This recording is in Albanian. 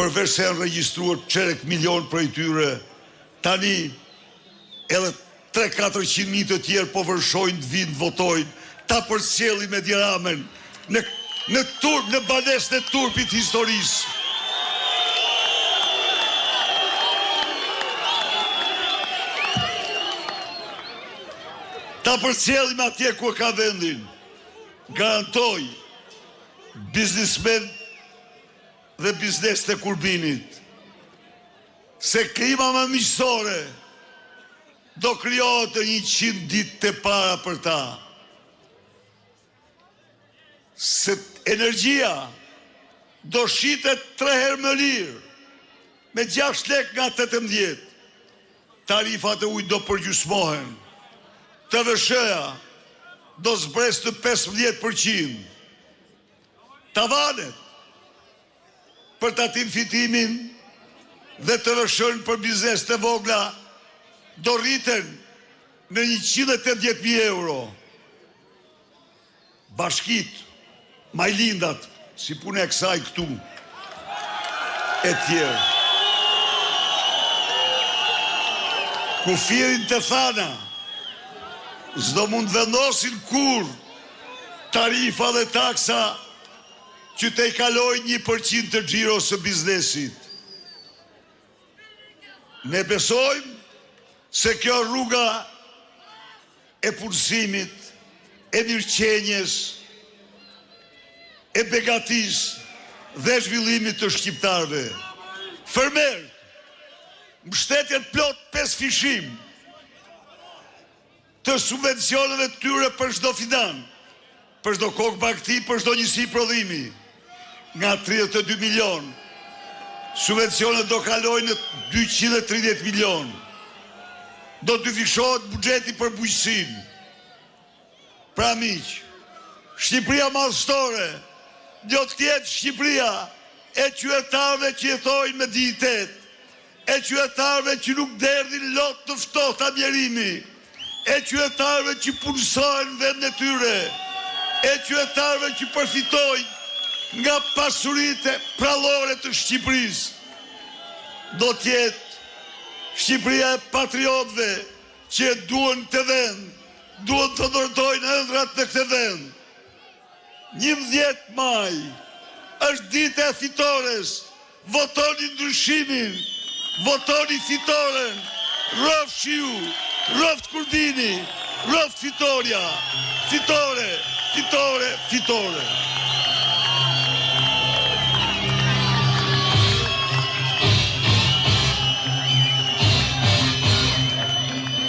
përveç se janë regjistruar çerek milion prej tyre, tani edhe 300-400.000 të tjerë po vërshojnë të vinë të votojnë, ta përcjelli me Diramen në banesën e turpit historisë. Ta përcjellim atje ku ka vendin. Garantoj biznismen dhe biznes të Kurbinit se klima më miqësore do krijohet në 100 ditë të para për ta. Se energjia do shitet 3 herë më lirë me 6 lek nga 18. Tarifat e ujit do përgjysmohen. TVSH-ja do zbres të 15%. Tavanet për tatim fitimin dhe TVSH-n për biznes të vogla do rriten në 180.000 euro. Bashkit, majlindat, si punë e kësaj këtu, e tjerë. Kufirin të thana, s'do mund vendosin kur tarifa dhe taksa që te i kaloj 1% të xhiros së biznesit. Ne besojmë se kjo rruga e punësimit, e mirëqenjes, e begatis dhe zhvillimit të shqiptarve. Fermer, mbështetjet plot 5 fishim të subvencioneve të tyre për çdo fidan, për çdo kokë bakti, për çdo njësi prodhimi, nga 32 milion, subvencionet do kalojnë në 230 milion. Do të fishohet buxheti për bujqësinë. Pra miq, Shqipëria madhështore do të jetë Shqipëria e qytetarëve që jetojnë me dignitet, e qytetarëve që nuk derdhin lot të ftohta mjerimi, e qytetarëve që punësojnë vendin e tyre, e qytetarëve që përfitojnë nga pasuritë prallore të Shqipërisë. Do të jetë Shqipëria e patriotëve që duan të vend, duan të ndërtojnë ëndrat në këtë vend. 11 maj është dita e fitores. Votoni ndryshimin, votoni fitoren. Rof Shiu, rof Kurbini, rof Fitoria. Fitore, fitore, fitore.